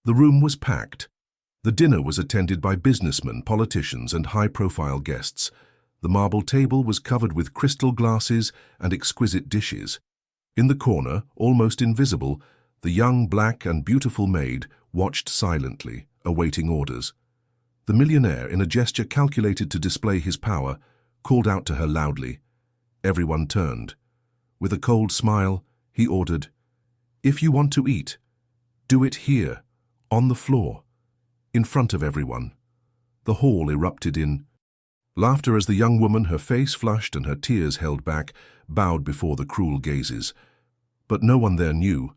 The room was packed. The dinner was attended by businessmen, politicians, and high-profile guests. The marble table was covered with crystal glasses and exquisite dishes. In the corner, almost invisible, the young, black, and beautiful maid watched silently, awaiting orders. The millionaire, in a gesture calculated to display his power, called out to her loudly. Everyone turned. With a cold smile, he ordered, "If you want to eat, do it here, on the floor, in front of everyone." The hall erupted in laughter as the young woman, her face flushed and her tears held back, bowed before the cruel gazes. But no one there knew.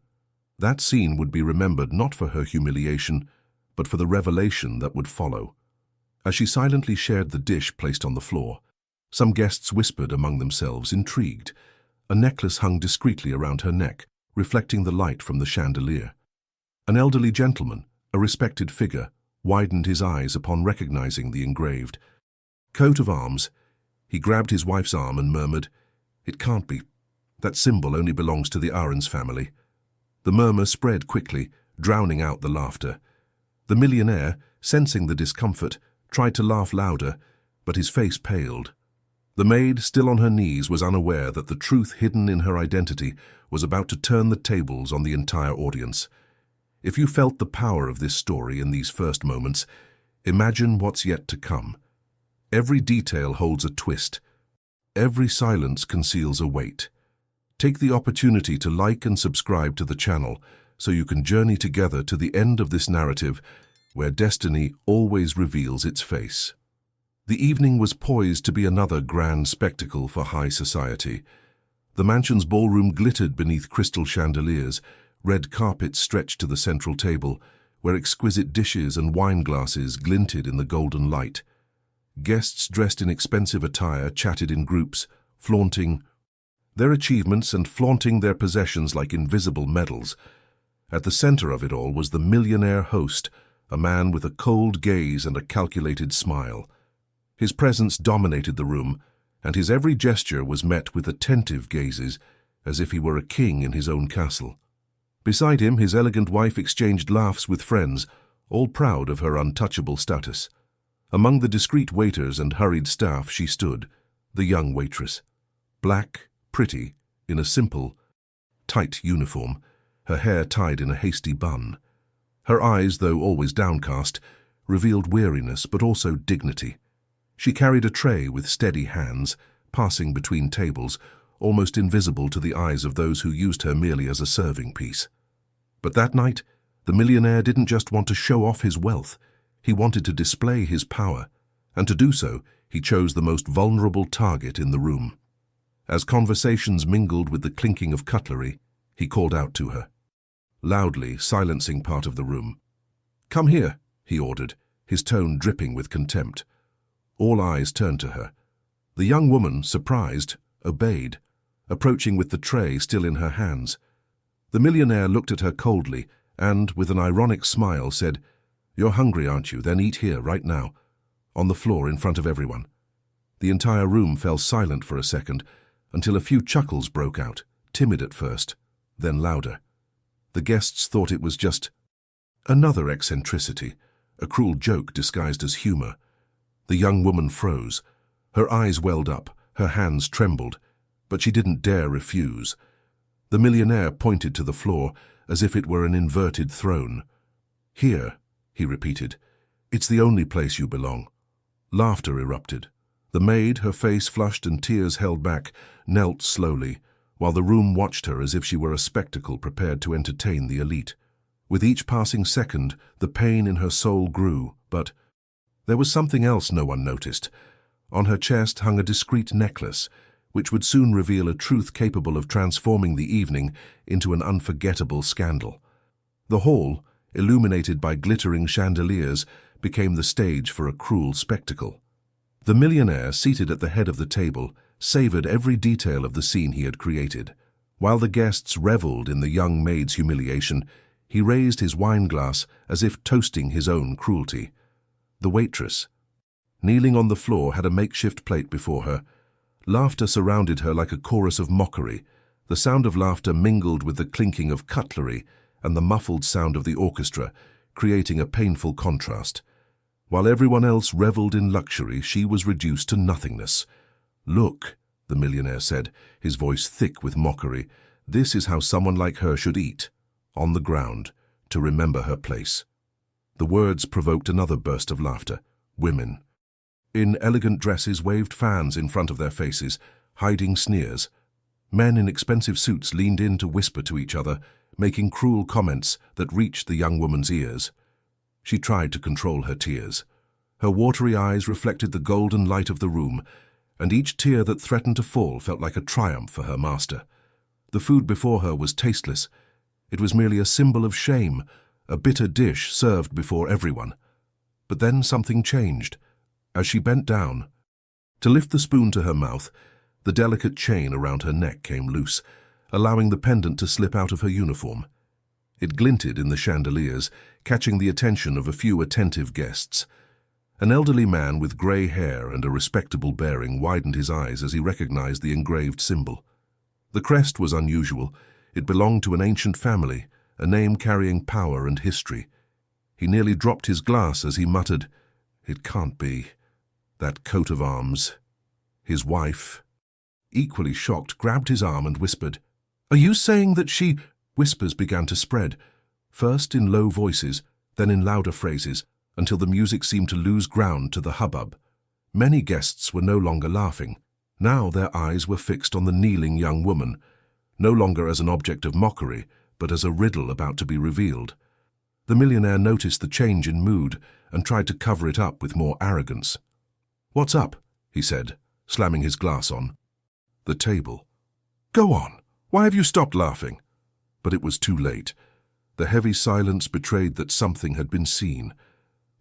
That scene would be remembered not for her humiliation, but for the revelation that would follow. As she silently shared the dish placed on the floor, some guests whispered among themselves, intrigued. A necklace hung discreetly around her neck, reflecting the light from the chandelier. An elderly gentleman, a respected figure, widened his eyes upon recognizing the engraved coat of arms. He grabbed his wife's arm and murmured, "It can't be. That symbol only belongs to the Ahrens family." The murmur spread quickly, drowning out the laughter. The millionaire, sensing the discomfort, tried to laugh louder, but his face paled. The maid, still on her knees, was unaware that the truth hidden in her identity was about to turn the tables on the entire audience. If you felt the power of this story in these first moments, imagine what's yet to come. Every detail holds a twist. Every silence conceals a weight. Take the opportunity to like and subscribe to the channel so you can journey together to the end of this narrative where destiny always reveals its face. The evening was poised to be another grand spectacle for high society. The mansion's ballroom glittered beneath crystal chandeliers, red carpets stretched to the central table, where exquisite dishes and wine glasses glinted in the golden light. Guests dressed in expensive attire chatted in groups, flaunting their achievements and flaunting their possessions like invisible medals. At the center of it all was the millionaire host, a man with a cold gaze and a calculated smile. His presence dominated the room, and his every gesture was met with attentive gazes, as if he were a king in his own castle. Beside him, his elegant wife exchanged laughs with friends, all proud of her untouchable status. Among the discreet waiters and hurried staff she stood, the young waitress. Black, pretty, in a simple, tight uniform, her hair tied in a hasty bun. Her eyes, though always downcast, revealed weariness but also dignity. She carried a tray with steady hands, passing between tables, almost invisible to the eyes of those who used her merely as a serving piece. But that night, the millionaire didn't just want to show off his wealth. He wanted to display his power, and to do so, he chose the most vulnerable target in the room. As conversations mingled with the clinking of cutlery, he called out to her, loudly silencing part of the room. "Come here," he ordered, his tone dripping with contempt. All eyes turned to her. The young woman, surprised, obeyed, approaching with the tray still in her hands. The millionaire looked at her coldly and, with an ironic smile, said, "You're hungry, aren't you? Then eat here, right now, on the floor in front of everyone." The entire room fell silent for a second, until a few chuckles broke out, timid at first, then louder. The guests thought it was just another eccentricity, a cruel joke disguised as humor. The young woman froze. Her eyes welled up, her hands trembled, but she didn't dare refuse. The millionaire pointed to the floor as if it were an inverted throne. "Here," he repeated. "It's the only place you belong." Laughter erupted. The maid, her face flushed and tears held back, knelt slowly, while the room watched her as if she were a spectacle prepared to entertain the elite. With each passing second, the pain in her soul grew, but there was something else no one noticed. On her chest hung a discreet necklace, which would soon reveal a truth capable of transforming the evening into an unforgettable scandal. The hall, illuminated by glittering chandeliers, became the stage for a cruel spectacle. The millionaire, seated at the head of the table, savored every detail of the scene he had created. While the guests reveled in the young maid's humiliation, he raised his wine glass as if toasting his own cruelty. The waitress, kneeling on the floor, had a makeshift plate before her. Laughter surrounded her like a chorus of mockery. The sound of laughter mingled with the clinking of cutlery and the muffled sound of the orchestra, creating a painful contrast. While everyone else reveled in luxury, she was reduced to nothingness. "Look," the millionaire said, his voice thick with mockery, "this is how someone like her should eat, on the ground, to remember her place." The words provoked another burst of laughter. Women, in elegant dresses, waved fans in front of their faces, hiding sneers. Men in expensive suits leaned in to whisper to each other, making cruel comments that reached the young woman's ears. She tried to control her tears. Her watery eyes reflected the golden light of the room, and each tear that threatened to fall felt like a triumph for her master. The food before her was tasteless. It was merely a symbol of shame, a bitter dish served before everyone. But then something changed. As she bent down to lift the spoon to her mouth, the delicate chain around her neck came loose, allowing the pendant to slip out of her uniform. It glinted in the chandeliers, catching the attention of a few attentive guests. An elderly man with grey hair and a respectable bearing widened his eyes as he recognized the engraved symbol. The crest was unusual. It belonged to an ancient family, a name carrying power and history. He nearly dropped his glass as he muttered, "It can't be. That coat of arms." His wife, equally shocked, grabbed his arm and whispered, "Are you saying that she—" Whispers began to spread, first in low voices, then in louder phrases, until the music seemed to lose ground to the hubbub. Many guests were no longer laughing. Now their eyes were fixed on the kneeling young woman, no longer as an object of mockery, but as a riddle about to be revealed. The millionaire noticed the change in mood and tried to cover it up with more arrogance. "What's up?" he said, slamming his glass on the table. "Go on. Why have you stopped laughing?" But it was too late. The heavy silence betrayed that something had been seen.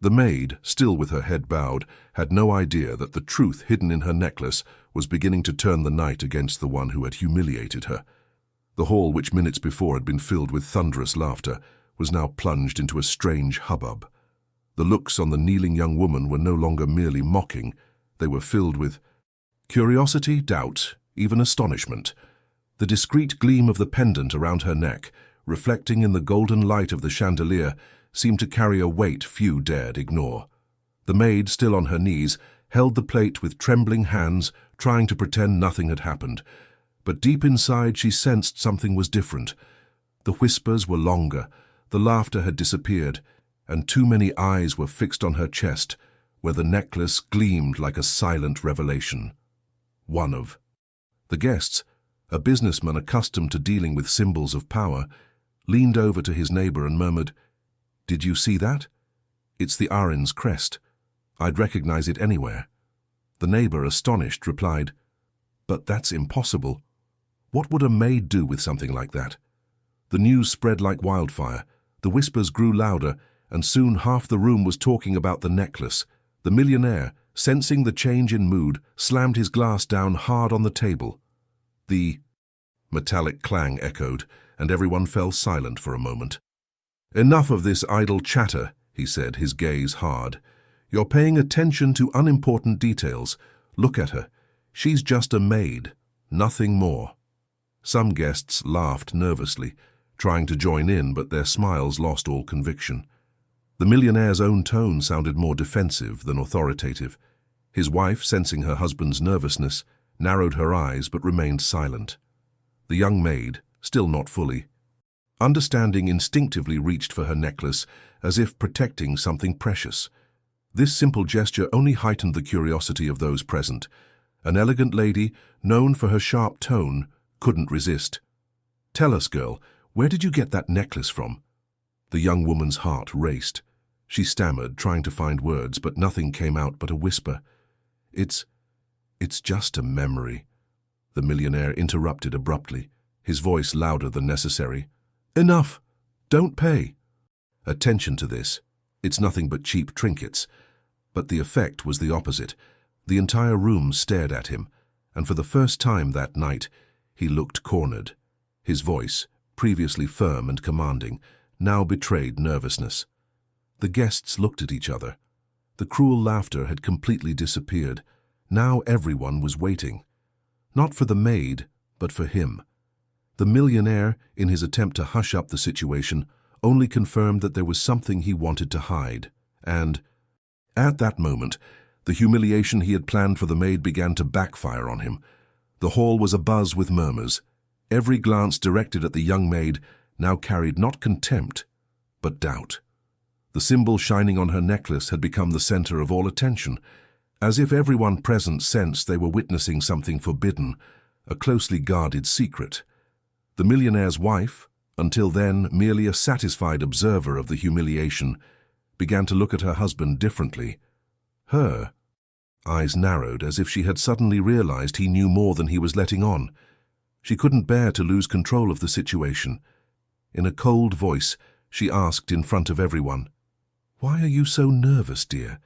The maid, still with her head bowed, had no idea that the truth hidden in her necklace was beginning to turn the night against the one who had humiliated her. The hall, which minutes before had been filled with thunderous laughter, was now plunged into a strange hubbub. The looks on the kneeling young woman were no longer merely mocking. They were filled with curiosity, doubt, even astonishment. The discreet gleam of the pendant around her neck, reflecting in the golden light of the chandelier, seemed to carry a weight few dared ignore. The maid, still on her knees, held the plate with trembling hands, trying to pretend nothing had happened. But deep inside she sensed something was different. The whispers were longer, the laughter had disappeared, and too many eyes were fixed on her chest, where the necklace gleamed like a silent revelation. One of the guests, a businessman accustomed to dealing with symbols of power, leaned over to his neighbor and murmured, "Did you see that? It's the Arin's crest. I'd recognize it anywhere." The neighbor, astonished, replied, "But that's impossible. What would a maid do with something like that?" The news spread like wildfire. The whispers grew louder, and soon half the room was talking about the necklace. The millionaire, sensing the change in mood, slammed his glass down hard on the table. The metallic clang echoed, and everyone fell silent for a moment. "Enough of this idle chatter," he said, his gaze hard. "You're paying attention to unimportant details. Look at her. She's just a maid, nothing more." Some guests laughed nervously, trying to join in, but their smiles lost all conviction. The millionaire's own tone sounded more defensive than authoritative. His wife, sensing her husband's nervousness, narrowed her eyes but remained silent. The young maid, still not fully understanding, instinctively reached for her necklace, as if protecting something precious. This simple gesture only heightened the curiosity of those present. An elegant lady, known for her sharp tone, couldn't resist. "Tell us, girl, where did you get that necklace from?" The young woman's heart raced. She stammered, trying to find words, but nothing came out but a whisper. It's just a memory." The millionaire interrupted abruptly, his voice louder than necessary. "Enough! Don't pay attention to this. It's nothing but cheap trinkets." But the effect was the opposite. The entire room stared at him, and for the first time that night, he looked cornered. His voice, previously firm and commanding, now betrayed nervousness. The guests looked at each other. The cruel laughter had completely disappeared. Now everyone was waiting. Not for the maid, but for him. The millionaire, in his attempt to hush up the situation, only confirmed that there was something he wanted to hide. And, at that moment, the humiliation he had planned for the maid began to backfire on him. The hall was abuzz with murmurs. Every glance directed at the young maid now carried not contempt, but doubt. The symbol shining on her necklace had become the center of all attention, as if everyone present sensed they were witnessing something forbidden, a closely guarded secret. The millionaire's wife, until then merely a satisfied observer of the humiliation, began to look at her husband differently. Her eyes narrowed as if she had suddenly realized he knew more than he was letting on. She couldn't bear to lose control of the situation. In a cold voice, she asked in front of everyone, "Why are you so nervous, dear?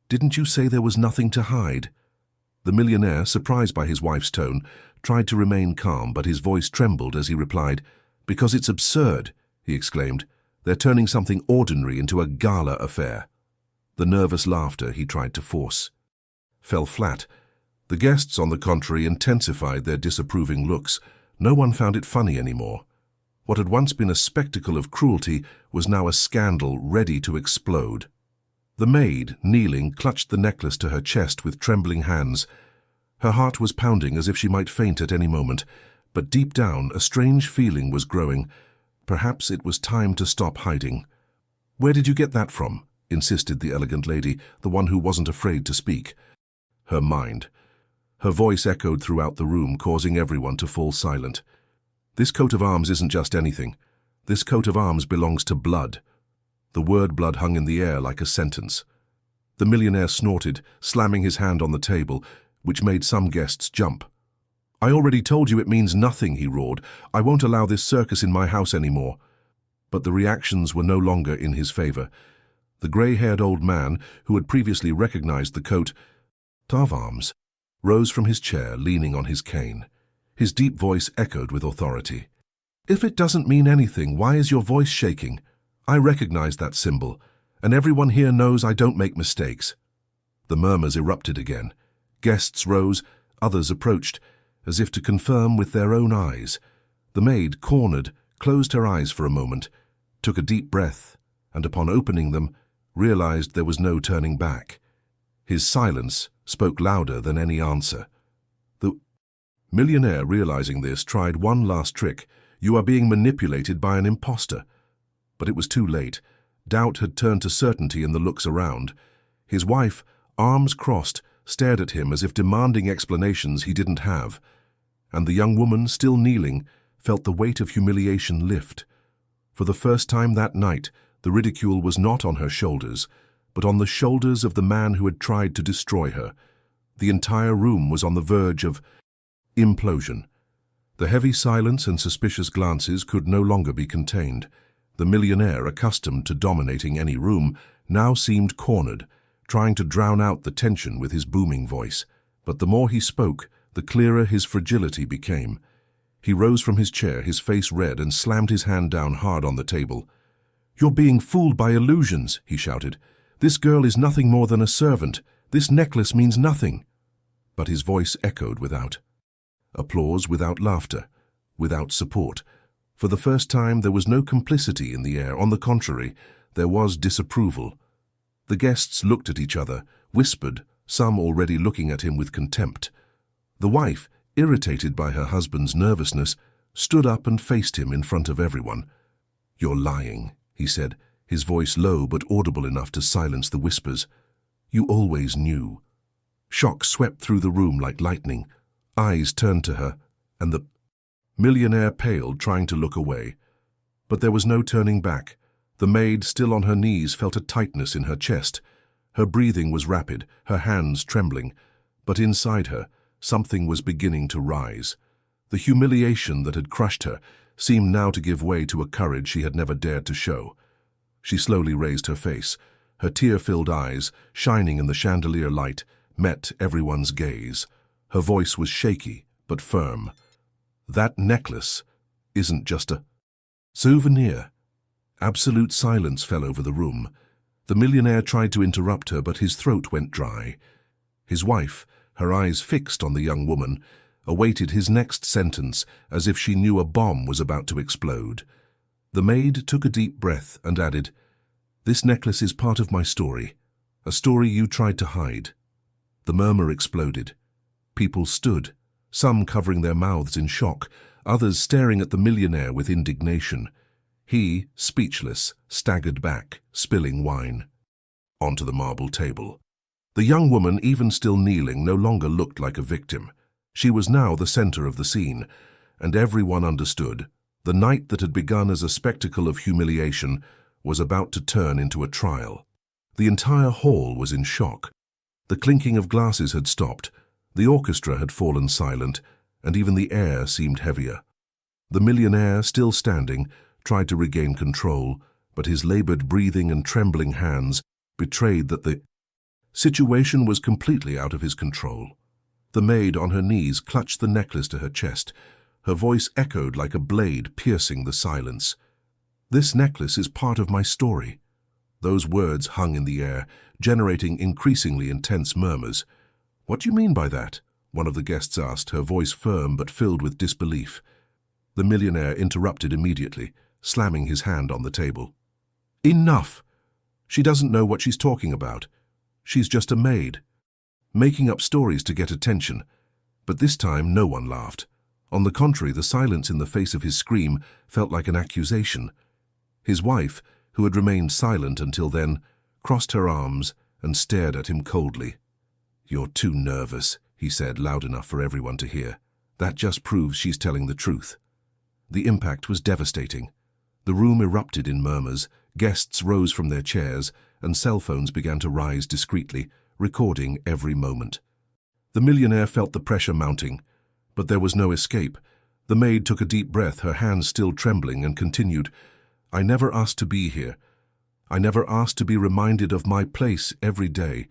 Didn't you say there was nothing to hide?" The millionaire, surprised by his wife's tone, tried to remain calm, but his voice trembled as he replied, "Because it's absurd," he exclaimed. "They're turning something ordinary into a gala affair." The nervous laughter he tried to force fell flat. The guests, on the contrary, intensified their disapproving looks. No one found it funny anymore. What had once been a spectacle of cruelty was now a scandal ready to explode. The maid, kneeling, clutched the necklace to her chest with trembling hands. Her heart was pounding as if she might faint at any moment, but deep down a strange feeling was growing. Perhaps it was time to stop hiding. "Where did you get that from?" insisted the elegant lady, the one who wasn't afraid to speak. Her mind. Her voice echoed throughout the room, causing everyone to fall silent. "This coat of arms isn't just anything. This coat of arms belongs to blood." The word blood hung in the air like a sentence. The millionaire snorted, slamming his hand on the table, which made some guests jump. "I already told you it means nothing," he roared. "I won't allow this circus in my house anymore." But the reactions were no longer in his favor. The grey-haired old man, who had previously recognized the coat of arms, rose from his chair, leaning on his cane. His deep voice echoed with authority. "If it doesn't mean anything, why is your voice shaking? I recognize that symbol, and everyone here knows I don't make mistakes." The murmurs erupted again. Guests rose, others approached, as if to confirm with their own eyes. The maid, cornered, closed her eyes for a moment, took a deep breath, and upon opening them, realized there was no turning back. His silence spoke louder than any answer. The millionaire, realizing this, tried one last trick. "You are being manipulated by an impostor." But it was too late. Doubt had turned to certainty in the looks around. His wife, arms crossed, stared at him as if demanding explanations he didn't have. And the young woman, still kneeling, felt the weight of humiliation lift. For the first time that night, the ridicule was not on her shoulders, but on the shoulders of the man who had tried to destroy her. The entire room was on the verge of implosion. The heavy silence and suspicious glances could no longer be contained. The millionaire, accustomed to dominating any room, now seemed cornered, trying to drown out the tension with his booming voice. But the more he spoke, the clearer his fragility became. He rose from his chair, his face red, and slammed his hand down hard on the table. "You're being fooled by illusions," he shouted. "This girl is nothing more than a servant. This necklace means nothing." But his voice echoed without applause, without laughter, without support. For the first time, there was no complicity in the air. On the contrary, there was disapproval. The guests looked at each other, whispered, some already looking at him with contempt. The wife, irritated by her husband's nervousness, stood up and faced him in front of everyone. "You're lying," he said, his voice low but audible enough to silence the whispers. "You always knew." Shock swept through the room like lightning. Eyes turned to her, and the millionaire paled, trying to look away. But there was no turning back. The maid, still on her knees, felt a tightness in her chest. Her breathing was rapid, her hands trembling. But inside her, something was beginning to rise. The humiliation that had crushed her seemed now to give way to a courage she had never dared to show. She slowly raised her face. Her tear-filled eyes, shining in the chandelier light, met everyone's gaze. Her voice was shaky but firm. "That necklace isn't just a souvenir." Absolute silence fell over the room. The millionaire tried to interrupt her, but his throat went dry. His wife, her eyes fixed on the young woman, awaited his next sentence as if she knew a bomb was about to explode. The maid took a deep breath and added, "This necklace is part of my story, a story you tried to hide." The murmur exploded. People stood, some covering their mouths in shock, others staring at the millionaire with indignation. He, speechless, staggered back, spilling wine. Onto the marble table. The young woman, even still kneeling, no longer looked like a victim. She was now the center of the scene, and everyone understood. The night that had begun as a spectacle of humiliation was about to turn into a trial. The entire hall was in shock. The clinking of glasses had stopped, the orchestra had fallen silent, and even the air seemed heavier. The millionaire, still standing, tried to regain control, but his labored breathing and trembling hands betrayed that the situation was completely out of his control. The maid on her knees clutched the necklace to her chest. Her voice echoed like a blade piercing the silence. "This necklace is part of my story." Those words hung in the air, generating increasingly intense murmurs. "What do you mean by that?" one of the guests asked, her voice firm but filled with disbelief. The millionaire interrupted immediately, slamming his hand on the table. "Enough! She doesn't know what she's talking about. She's just a maid, making up stories to get attention." But this time no one laughed. On the contrary, the silence in the face of his scream felt like an accusation. His wife, who had remained silent until then, crossed her arms and stared at him coldly. "You're too nervous," he said, loud enough for everyone to hear. "That just proves she's telling the truth." The impact was devastating. The room erupted in murmurs, guests rose from their chairs, and cell phones began to rise discreetly, recording every moment. The millionaire felt the pressure mounting, but there was no escape. The maid took a deep breath, her hands still trembling, and continued, "I never asked to be here. I never asked to be reminded of my place every day.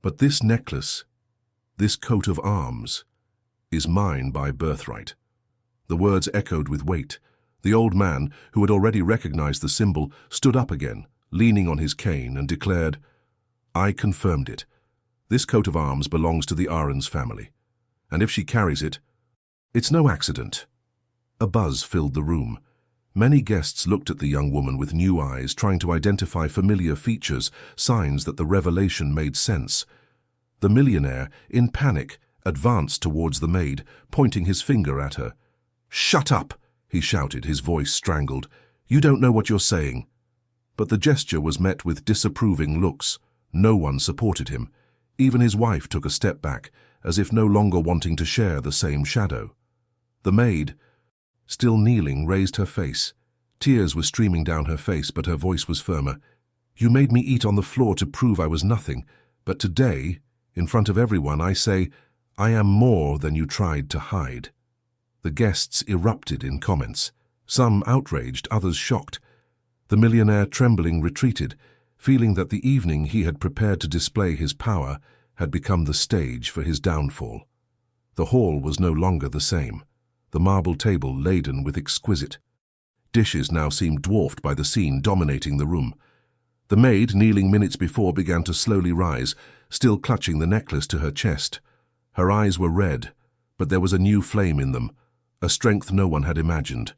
But this necklace, this coat of arms, is mine by birthright." The words echoed with weight. The old man, who had already recognized the symbol, stood up again, leaning on his cane, and declared, "I confirmed it. This coat of arms belongs to the Ahrens family. And if she carries it, it's no accident." A buzz filled the room. Many guests looked at the young woman with new eyes, trying to identify familiar features, signs that the revelation made sense. The millionaire, in panic, advanced towards the maid, pointing his finger at her. "Shut up!" he shouted, his voice strangled. "You don't know what you're saying." But the gesture was met with disapproving looks. No one supported him. Even his wife took a step back, as if no longer wanting to share the same shadow. The maid, still kneeling, raised her face. Tears were streaming down her face, but her voice was firmer. "You made me eat on the floor to prove I was nothing, but today, in front of everyone, I say, I am more than you tried to hide." The guests erupted in comments, some outraged, others shocked. The millionaire, trembling, retreated, feeling that the evening he had prepared to display his power had become the stage for his downfall. The hall was no longer the same, the marble table laden with exquisite dishes now seemed dwarfed by the scene dominating the room. The maid, kneeling minutes before, began to slowly rise, still clutching the necklace to her chest. Her eyes were red, but there was a new flame in them, a strength no one had imagined.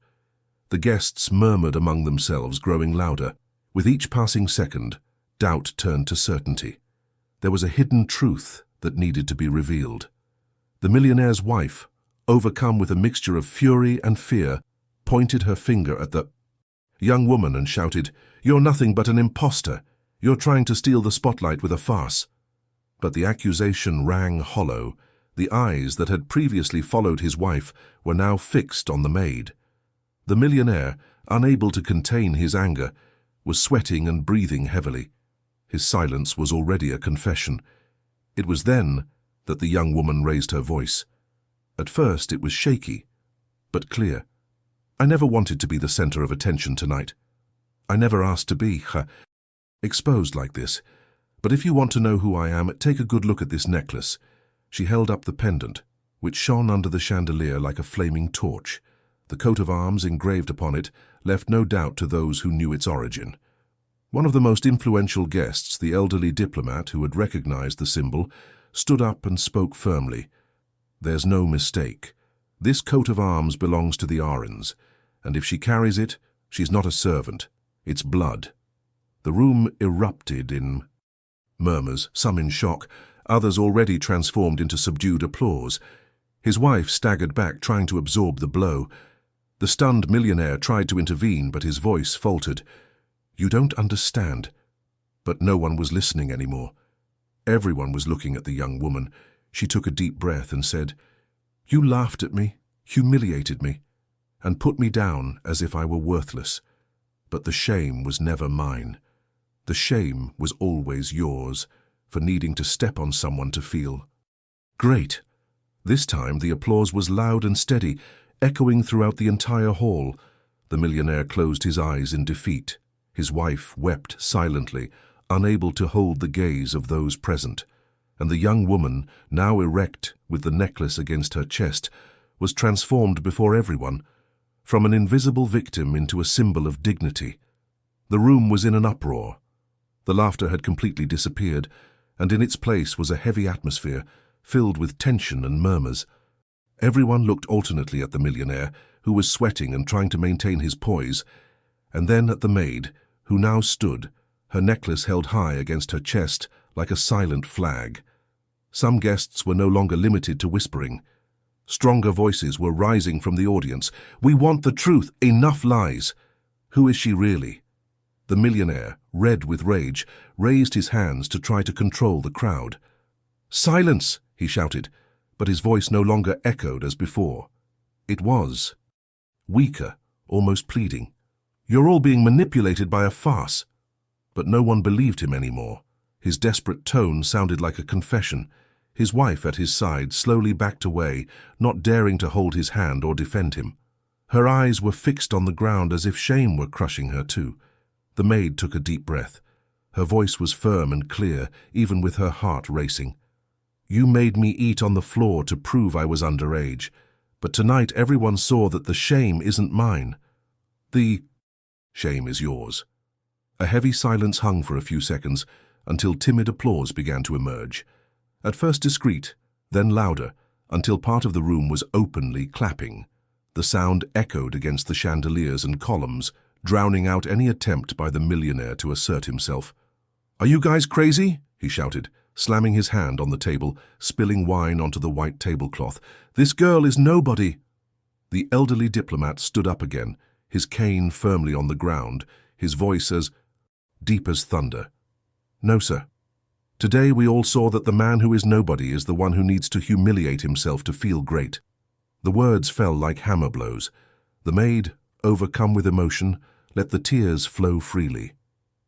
The guests murmured among themselves, growing louder. With each passing second, doubt turned to certainty. There was a hidden truth that needed to be revealed. The millionaire's wife, overcome with a mixture of fury and fear, pointed her finger at the young woman and shouted, "You're nothing but an imposter. You're trying to steal the spotlight with a farce." But the accusation rang hollow. The eyes that had previously followed his wife were now fixed on the maid. The millionaire, unable to contain his anger, was sweating and breathing heavily. His silence was already a confession. It was then that the young woman raised her voice. At first it was shaky, but clear. "I never wanted to be the center of attention tonight. I never asked to be exposed like this. But if you want to know who I am, take a good look at this necklace." She held up the pendant, which shone under the chandelier like a flaming torch. The coat of arms engraved upon it left no doubt to those who knew its origin. One of the most influential guests, the elderly diplomat who had recognized the symbol, stood up and spoke firmly. "There's no mistake. This coat of arms belongs to the Ahrens, and if she carries it, She's not a servant. It's blood. The room erupted in murmurs, some in shock, others already transformed into subdued applause. His wife staggered back, trying to absorb the blow. The stunned millionaire tried to intervene, but his voice faltered. "You don't understand." But no one was listening anymore. Everyone was looking at the young woman. She took a deep breath and said, "You laughed at me, humiliated me, and put me down as if I were worthless. But the shame was never mine. The shame was always yours, for needing to step on someone to feel great." This time the applause was loud and steady, echoing throughout the entire hall. The millionaire closed his eyes in defeat. His wife wept silently, unable to hold the gaze of those present. And the young woman, now erect with the necklace against her chest, was transformed before everyone, from an invisible victim into a symbol of dignity. The room was in an uproar. The laughter had completely disappeared, and in its place was a heavy atmosphere, filled with tension and murmurs. Everyone looked alternately at the millionaire, who was sweating and trying to maintain his poise, and then at the maid, who now stood, her necklace held high against her chest like a silent flag. Some guests were no longer limited to whispering. Stronger voices were rising from the audience. "We want the truth. Enough lies. Who is she really?" The millionaire, red with rage, raised his hands to try to control the crowd. "Silence!" he shouted, but his voice no longer echoed as before. It was weaker, almost pleading. "You're all being manipulated by a farce." But no one believed him anymore. His desperate tone sounded like a confession. His wife at his side slowly backed away, not daring to hold his hand or defend him. Her eyes were fixed on the ground as if shame were crushing her too. The maid took a deep breath. Her voice was firm and clear, even with her heart racing. "You made me eat on the floor to prove I was underage. But tonight everyone saw that the shame isn't mine. The shame is yours." A heavy silence hung for a few seconds, until timid applause began to emerge. At first discreet, then louder, until part of the room was openly clapping. The sound echoed against the chandeliers and columns, drowning out any attempt by the millionaire to assert himself. "Are you guys crazy?" he shouted, slamming his hand on the table, spilling wine onto the white tablecloth. "This girl is nobody." The elderly diplomat stood up again, his cane firmly on the ground, his voice as deep as thunder. "No, sir. Today we all saw that the man who is nobody is the one who needs to humiliate himself to feel great." The words fell like hammer blows. The maid, overcome with emotion, let the tears flow freely.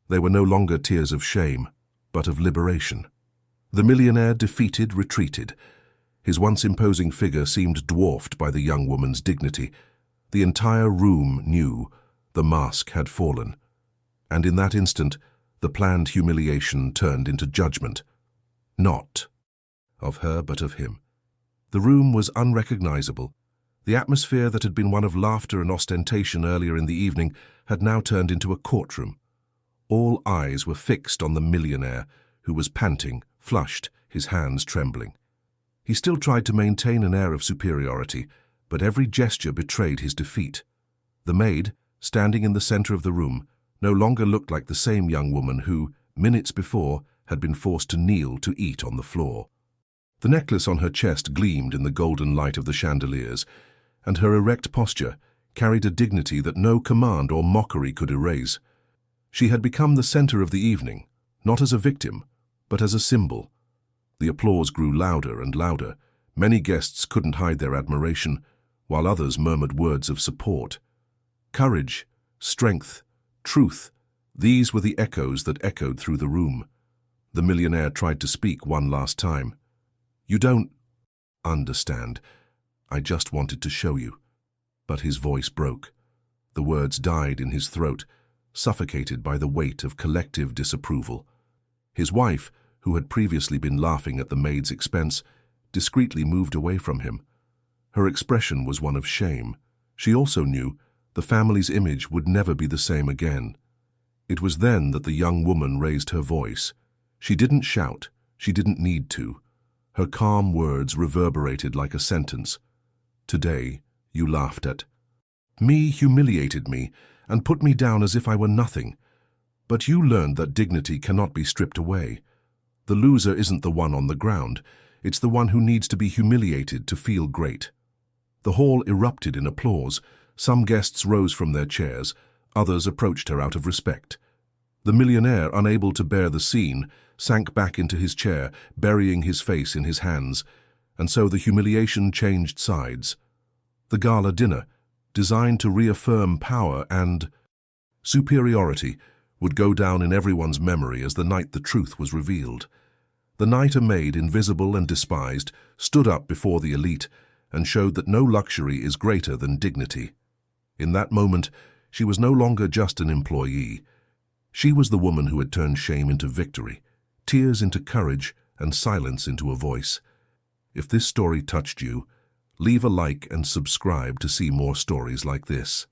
They were no longer tears of shame, but of liberation. The millionaire, defeated, retreated. His once imposing figure seemed dwarfed by the young woman's dignity. The entire room knew the mask had fallen. And in that instant, the planned humiliation turned into judgment. Not of her, but of him. The room was unrecognizable. The atmosphere that had been one of laughter and ostentation earlier in the evening had now turned into a courtroom. All eyes were fixed on the millionaire, who was panting, flushed, his hands trembling. He still tried to maintain an air of superiority, but every gesture betrayed his defeat. The maid, standing in the center of the room, no longer looked like the same young woman who, minutes before, had been forced to kneel to eat on the floor. The necklace on her chest gleamed in the golden light of the chandeliers, and her erect posture carried a dignity that no command or mockery could erase. She had become the center of the evening, not as a victim, but as a symbol. The applause grew louder and louder. Many guests couldn't hide their admiration, while others murmured words of support. Courage, strength, truth, these were the echoes that echoed through the room. The millionaire tried to speak one last time. "You don't understand. I just wanted to show you." But his voice broke. The words died in his throat, suffocated by the weight of collective disapproval. His wife, who had previously been laughing at the maid's expense, discreetly moved away from him. Her expression was one of shame. She also knew the family's image would never be the same again. It was then that the young woman raised her voice. She didn't shout. She didn't need to. Her calm words reverberated like a sentence. "Today, you laughed at me, humiliated me, and put me down as if I were nothing. But you learned that dignity cannot be stripped away. The loser isn't the one on the ground. It's the one who needs to be humiliated to feel great. The hall erupted in applause. Some guests rose from their chairs. Others approached her out of respect. The millionaire, unable to bear the scene, sank back into his chair, burying his face in his hands. And so the humiliation changed sides. The gala dinner, designed to reaffirm power and superiority, would go down in everyone's memory as the night the truth was revealed. The night a maid, invisible and despised, stood up before the elite and showed that no luxury is greater than dignity. In that moment, she was no longer just an employee. She was the woman who had turned shame into victory, tears into courage, and silence into a voice. If this story touched you, leave a like and subscribe to see more stories like this.